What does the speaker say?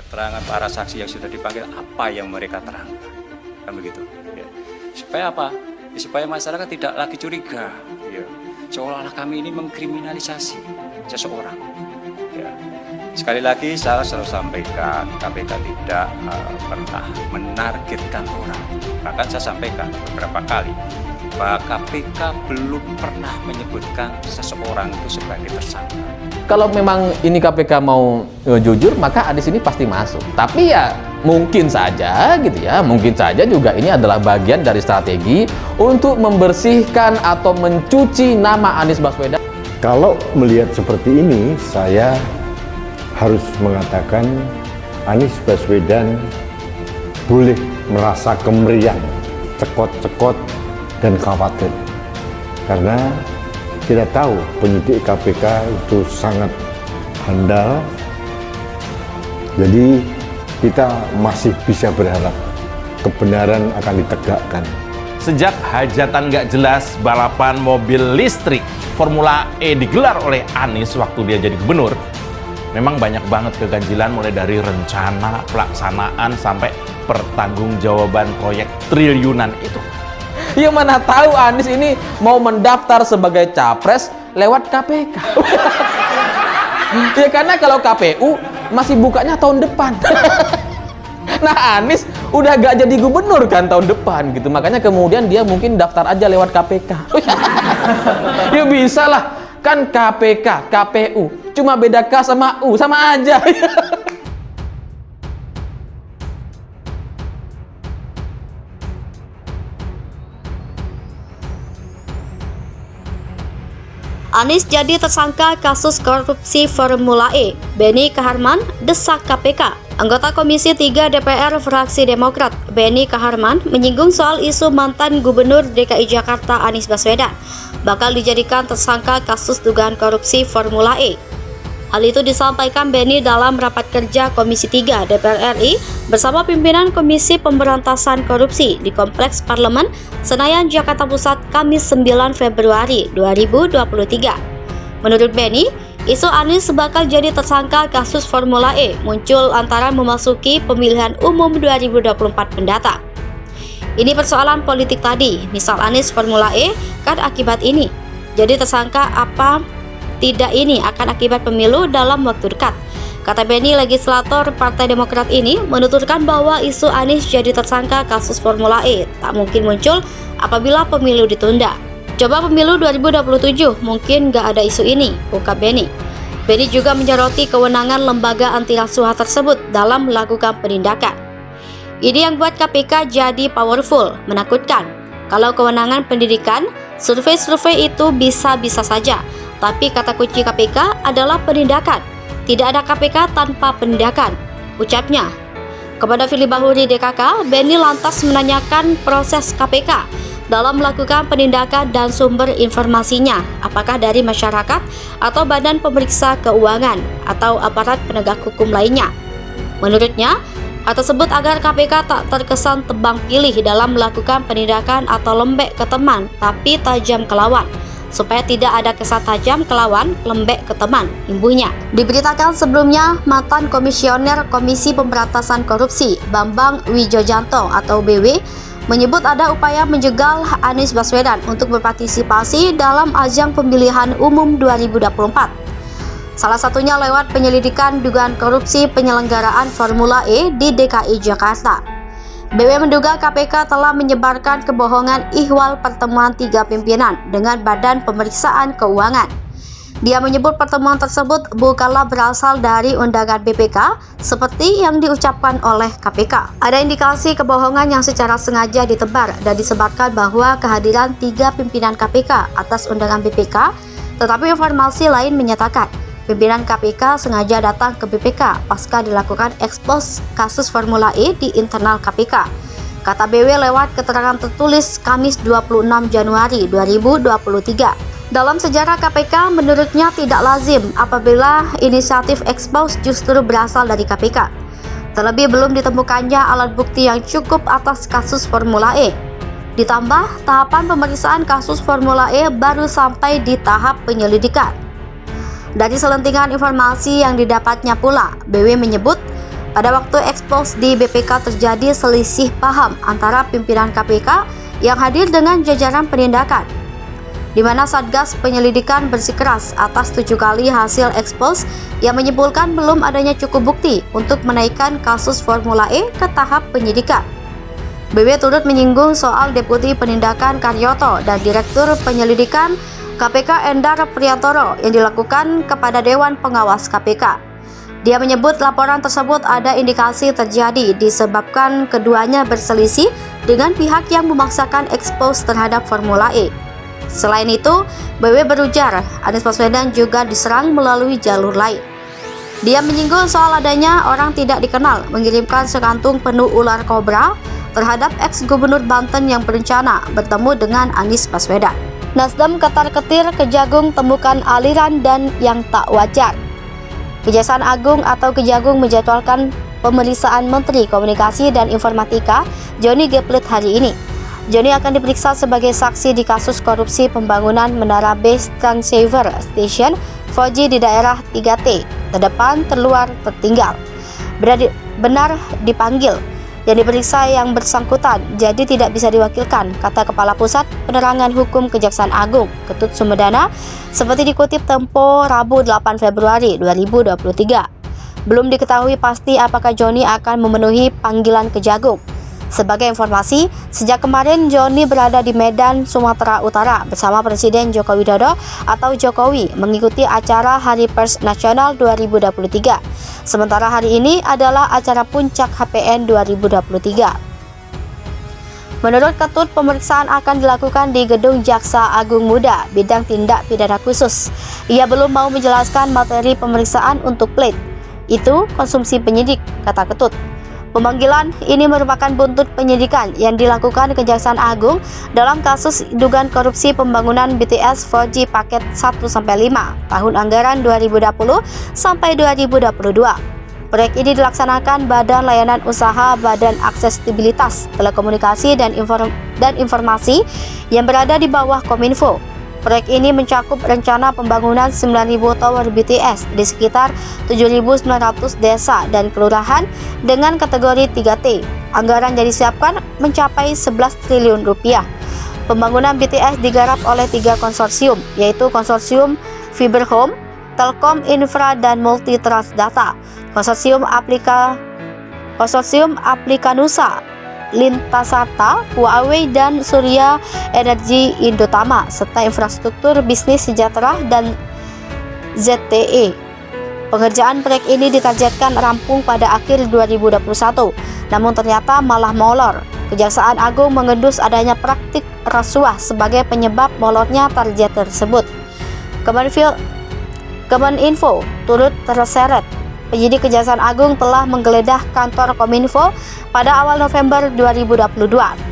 keterangan para saksi yang sudah dipanggil apa yang mereka terangkan, kan begitu. Ya. Supaya apa? Ya, supaya masyarakat tidak lagi curiga, ya. Seolah-olah kami ini mengkriminalisasi seseorang. Ya. Sekali lagi saya selalu sampaikan, KPK tidak pernah menargetkan orang. Bahkan saya sampaikan beberapa kali bahwa KPK belum pernah menyebutkan seseorang itu sebagai tersangka. Kalau memang ini KPK mau jujur, maka Anies ini pasti masuk. Tapi ya mungkin saja gitu ya, mungkin saja juga ini adalah bagian dari strategi untuk membersihkan atau mencuci nama Anies Baswedan. Kalau melihat seperti ini, saya harus mengatakan Anies Baswedan boleh merasa kemeriang, cekot-cekot dan khawatir. Karena kita tahu penyidik KPK itu sangat handal. Jadi kita masih bisa berharap kebenaran akan ditegakkan. Sejak hajatan gak jelas balapan mobil listrik Formula E digelar oleh Anies waktu dia jadi gubernur, memang banyak banget keganjilan, mulai dari rencana, pelaksanaan, sampai pertanggungjawaban proyek triliunan itu. Ya mana tahu Anies ini mau mendaftar sebagai capres lewat KPK. Ya karena kalau KPU masih bukanya tahun depan. Nah Anies udah gak jadi gubernur kan tahun depan gitu, makanya kemudian dia mungkin daftar aja lewat KPK. Ya bisa lah, kan KPK, KPU cuma beda K sama U, sama aja. Anies jadi tersangka kasus korupsi Formula E. Benny Kaharman desak KPK. Anggota Komisi 3 DPR fraksi Demokrat, Benny Kaharman, menyinggung soal isu mantan Gubernur DKI Jakarta Anies Baswedan bakal dijadikan tersangka kasus dugaan korupsi Formula E. Hal itu disampaikan Benny dalam rapat kerja Komisi 3 DPR RI bersama pimpinan Komisi Pemberantasan Korupsi di Kompleks Parlemen Senayan, Jakarta Pusat, Kamis 9 Februari 2023. Menurut Benny, isu Anies bakal jadi tersangka kasus Formula E muncul antara memasuki pemilihan umum 2024 mendatang. Ini persoalan politik tadi, misal Anies Formula E kan akibat ini. Jadi tersangka apa tidak ini akan akibat pemilu dalam waktu dekat. Kata Benny, legislator Partai Demokrat ini menuturkan bahwa isu Anies jadi tersangka kasus Formula E tak mungkin muncul apabila pemilu ditunda. Coba pemilu 2027 mungkin gak ada isu ini, ungkap Benny. Benny juga menyoroti kewenangan lembaga anti rasuah tersebut dalam melakukan penindakan. Ini yang buat KPK jadi powerful, menakutkan. Kalau kewenangan pendidikan, survei-survei itu bisa-bisa saja. Tapi kata kunci KPK adalah penindakan. Tidak ada KPK tanpa penindakan, ucapnya. Kepada Firly Bahuri DKK, Benny lantas menanyakan proses KPK dalam melakukan penindakan dan sumber informasinya, apakah dari masyarakat atau badan pemeriksa keuangan atau aparat penegak hukum lainnya. Menurutnya, hal tersebut agar KPK tak terkesan tebang pilih dalam melakukan penindakan atau lembek ke teman, tapi tajam ke lawan, supaya tidak ada kesan tajam ke lawan, lembek ke teman, imbuhnya. Diberitakan sebelumnya, mantan komisioner Komisi Pemberantasan Korupsi Bambang Wijojanto atau BW menyebut ada upaya menjegal Anies Baswedan untuk berpartisipasi dalam ajang pemilihan umum 2024. Salah satunya lewat penyelidikan dugaan korupsi penyelenggaraan Formula E di DKI Jakarta. BW menduga KPK telah menyebarkan kebohongan ihwal pertemuan 3 pimpinan dengan Badan Pemeriksaan Keuangan. Dia menyebut pertemuan tersebut bukanlah berasal dari undangan BPK seperti yang diucapkan oleh KPK. Ada indikasi kebohongan yang secara sengaja ditebar dan disebarkan bahwa kehadiran 3 pimpinan KPK atas undangan BPK, tetapi informasi lain menyatakan pimpinan KPK sengaja datang ke BPK pasca dilakukan ekspos kasus Formula E di internal KPK. Kata BW lewat keterangan tertulis Kamis 26 Januari 2023. Dalam sejarah KPK, menurutnya tidak lazim apabila inisiatif ekspos justru berasal dari KPK. Terlebih belum ditemukannya alat bukti yang cukup atas kasus Formula E. Ditambah, tahapan pemeriksaan kasus Formula E baru sampai di tahap penyelidikan. Dari selentingan informasi yang didapatnya pula, BW menyebut Pada waktu ekspos di BPK terjadi selisih paham antara pimpinan KPK yang hadir dengan jajaran penindakan, di mana Satgas Penyelidikan bersikeras atas 7 kali hasil ekspos yang menyimpulkan belum adanya cukup bukti untuk menaikkan kasus Formula E ke tahap penyidikan. BB turut menyinggung soal Deputi Penindakan Karyoto dan Direktur Penyelidikan KPK Endar Priantoro yang dilakukan kepada Dewan Pengawas KPK. Dia menyebut laporan tersebut ada indikasi terjadi disebabkan keduanya berselisih dengan pihak yang memaksakan ekspos terhadap Formula E. Selain itu, BW berujar Anies Baswedan juga diserang melalui jalur lain. Dia menyinggung soal adanya orang tidak dikenal mengirimkan sekantung penuh ular kobra terhadap ex-gubernur Banten yang berencana bertemu dengan Anies Baswedan. Nasdem ketar-ketir Kejagung temukan aliran dan yang tak wajar. Kejaksaan Agung atau Kejagung menjadwalkan pemeriksaan Menteri Komunikasi dan Informatika Johnny G. Plate hari ini. Johnny akan diperiksa sebagai saksi di kasus korupsi pembangunan Menara Base Transceiver Station 4G di daerah 3T, terdepan, terluar, tertinggal. Benar dipanggil yang diperiksa yang bersangkutan, jadi tidak bisa diwakilkan, kata Kepala Pusat Penerangan Hukum Kejaksaan Agung, Ketut Sumedana, seperti dikutip Tempo Rabu 8 Februari 2023. Belum diketahui pasti apakah Johnny akan memenuhi panggilan Kejagung. Sebagai informasi, sejak kemarin Johnny berada di Medan, Sumatera Utara bersama Presiden Joko Widodo atau Jokowi mengikuti acara Hari Pers Nasional 2023. Sementara hari ini adalah acara puncak HPN 2023. Menurut Ketut, pemeriksaan akan dilakukan di Gedung Jaksa Agung Muda, bidang tindak pidana khusus. Ia belum mau menjelaskan materi pemeriksaan untuk Plate. Itu konsumsi penyidik, kata Ketut. Pemanggilan ini merupakan buntut penyidikan yang dilakukan Kejaksaan Agung dalam kasus dugaan korupsi pembangunan BTS 4G paket 1-5 tahun anggaran 2020 sampai 2022. Proyek ini dilaksanakan Badan Layanan Usaha Badan Aksesibilitas Telekomunikasi dan Informasi yang berada di bawah Kominfo. Proyek ini mencakup rencana pembangunan 9.000 tower BTS di sekitar 7.900 desa dan kelurahan dengan kategori 3T. Anggaran yang disiapkan mencapai 11 triliun rupiah. Pembangunan BTS digarap oleh 3 konsorsium, yaitu Konsorsium Fiber Home, Telkom Infra, dan Multi Trans Data, Konsorsium Aplikanusa, Lintasarta, Huawei, dan Surya Energi Indotama, serta Infrastruktur Bisnis Sejahtera dan ZTE. Pengerjaan proyek ini ditargetkan rampung pada akhir 2021, namun ternyata malah molor. Kejaksaan Agung mengendus adanya praktik rasuah sebagai penyebab molornya target tersebut. Kemeninfo turut terseret. Penyidik Kejaksaan Agung telah menggeledah kantor Kominfo pada awal November 2022.